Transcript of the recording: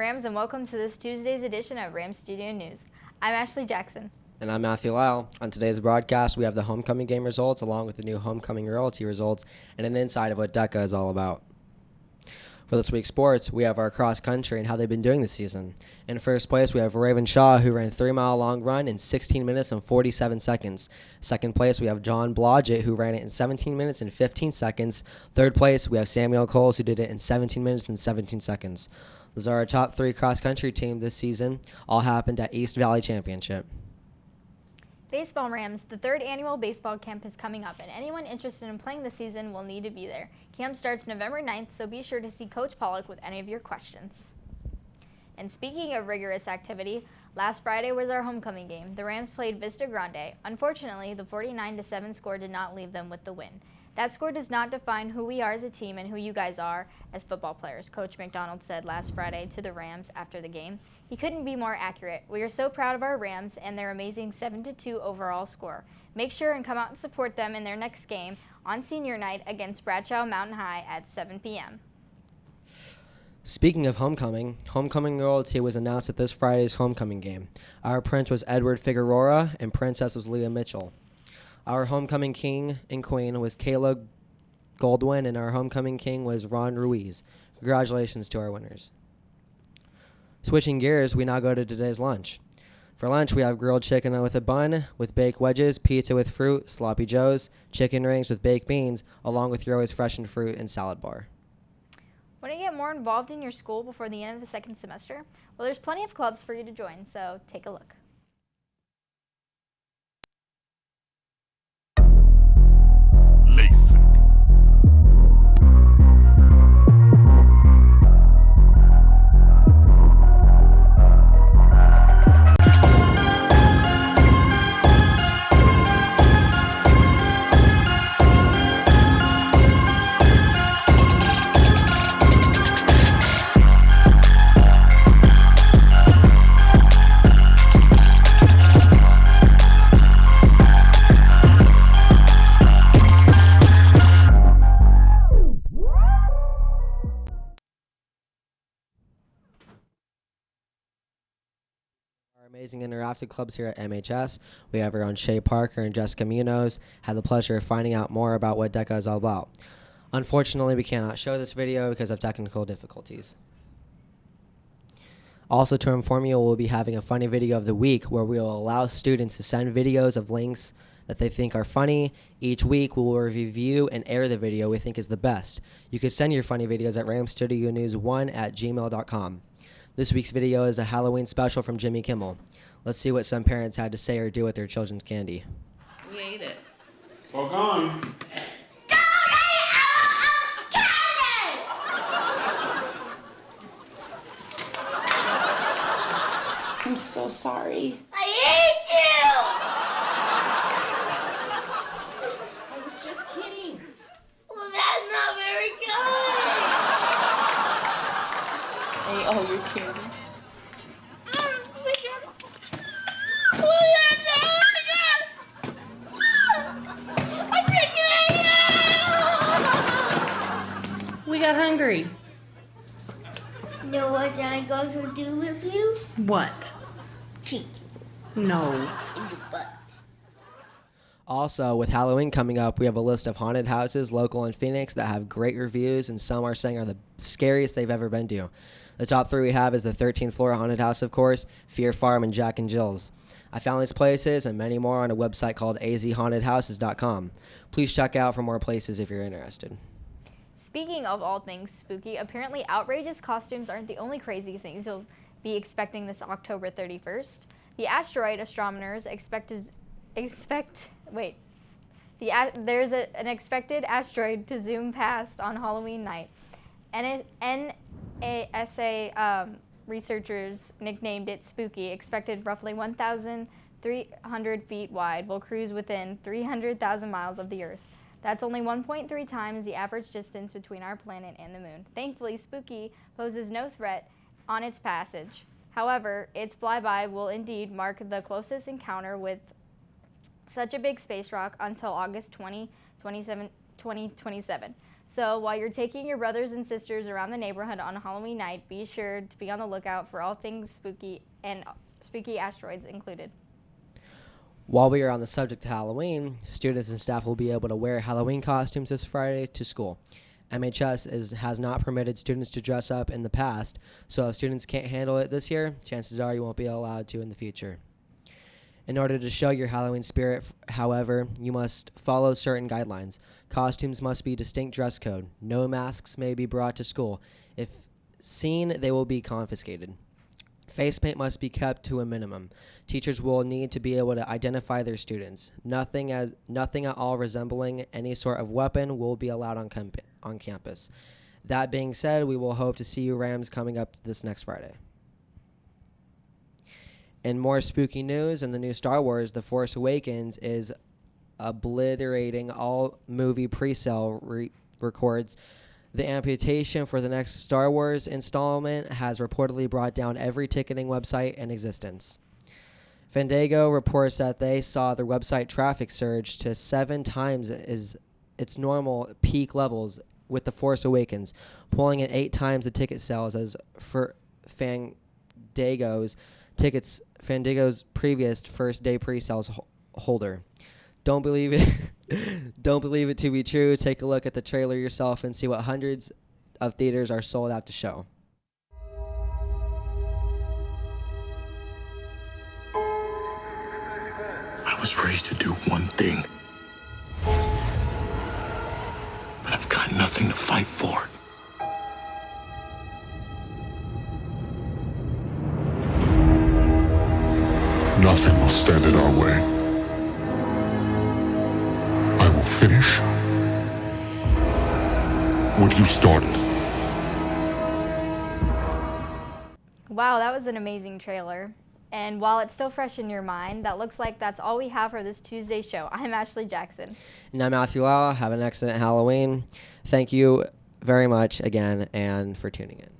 Rams, and welcome to this Tuesday's edition of Rams Studio News. I'm Ashley Jackson. And I'm Matthew Lyle. On today's broadcast, we have the homecoming game results along with the new homecoming royalty results and an insight of what DECA is all about. For this week's sports, we have our cross country and how they've been doing this season. In first place, we have Raven Shaw, who ran a 3-mile long run in 16 minutes and 47 seconds. Second place, we have John Blodgett, who ran it in 17 minutes and 15 seconds. Third place, we have Samuel Coles, who did it in 17 minutes and 17 seconds. Those are our top 3 cross country team this season. All happened at East Valley Championship. Baseball Rams, the 3rd annual baseball camp is coming up, and anyone interested in playing this season will need to be there. Camp starts November 9th, so be sure to see Coach Pollock with any of your questions. And speaking of rigorous activity, last Friday was our homecoming game. The Rams played Vista Grande. Unfortunately, the 49-7 score did not leave them with the win. That score does not define who we are as a team and who you guys are as football players, Coach McDonald said last Friday to the Rams after the game. He couldn't be more accurate. We are so proud of our Rams and their amazing 7-2 overall score. Make sure and come out and support them in their next game on senior night against Bradshaw Mountain High at 7 p.m. Speaking of homecoming royalty was announced at this Friday's homecoming game. Our prince was Edward Figueroa and princess was Leah Mitchell. Our homecoming king and queen was Kayla Goldwyn, and our homecoming king was Ron Ruiz. Congratulations to our winners. Switching gears, we now go to today's lunch. For lunch, we have grilled chicken with a bun, with baked wedges, pizza with fruit, sloppy joes, chicken rings with baked beans, along with your always freshened fruit and salad bar. Want to get more involved in your school before the end of the 2nd semester? Well, there's plenty of clubs for you to join, so take a look. Amazing interactive clubs here at MHS. We have our own Shay Parker and Jessica Munoz. Had the pleasure of finding out more about what DECA is all about. Unfortunately, we cannot show this video because of technical difficulties. Also, to inform you, we'll be having a funny video of the week where we will allow students to send videos of links that they think are funny. Each week, we will review and air the video we think is the best. You can send your funny videos at ramstudionews1@gmail.com. This week's video is a Halloween special from Jimmy Kimmel. Let's see what some parents had to say or do with their children's candy. We ate it. Talk on. I'm so sorry. I hate you! I was just kidding. Well, that's not very good. Hey, oh, you're kidding. We got hungry. You know what I going to do with you? What? Kick No. you in the butt. Also, with Halloween coming up, we have a list of haunted houses local in Phoenix that have great reviews, and some are saying are the scariest they've ever been to. The top 3 we have is the 13th floor haunted house, of course, Fear Farm, and Jack and Jill's. I found these places and many more on a website called azhauntedhouses.com. Please check out for more places if you're interested. Speaking of all things spooky, apparently outrageous costumes aren't the only crazy things you'll be expecting this October 31st. The asteroid astronomers there's an expected asteroid to zoom past on Halloween night. NASA researchers nicknamed it Spooky, expected roughly 1,300 feet wide, will cruise within 300,000 miles of the Earth. That's only 1.3 times the average distance between our planet and the moon. Thankfully, Spooky poses no threat on its passage. However, its flyby will indeed mark the closest encounter with such a big space rock until August 2027. So while you're taking your brothers and sisters around the neighborhood on Halloween night, be sure to be on the lookout for all things spooky and spooky asteroids included. While we are on the subject of Halloween, students and staff will be able to wear Halloween costumes this Friday to school. MHS has not permitted students to dress up in the past, so if students can't handle it this year, chances are you won't be allowed to in the future. In order to show your Halloween spirit, however, you must follow certain guidelines. Costumes must be distinct dress code. No masks may be brought to school. If seen, they will be confiscated. Face paint must be kept to a minimum. Teachers will need to be able to identify their students. Nothing at all resembling any sort of weapon will be allowed on campus. That being said, we will hope to see you Rams coming up this next Friday. In more spooky news, in the new Star Wars, The Force Awakens is obliterating all movie pre-sale records. The amputation for the next Star Wars installment has reportedly brought down every ticketing website in existence. Fandango reports that they saw their website traffic surge to 7 times its normal peak levels with The Force Awakens, pulling in 8 times the ticket sales as for Fandango's previous first day pre-sales holder. Don't believe it. Don't believe it to be true. Take a look at the trailer yourself and see what hundreds of theaters are sold out to show. I was raised to do one thing, but I've got nothing to fight for. Nothing will stand in our way. I will finish what you started. Wow, that was an amazing trailer. And while it's still fresh in your mind, that looks like that's all we have for this Tuesday show. I'm Ashley Jackson. And I'm Matthew Lau. Have an excellent Halloween. Thank you very much again and for tuning in.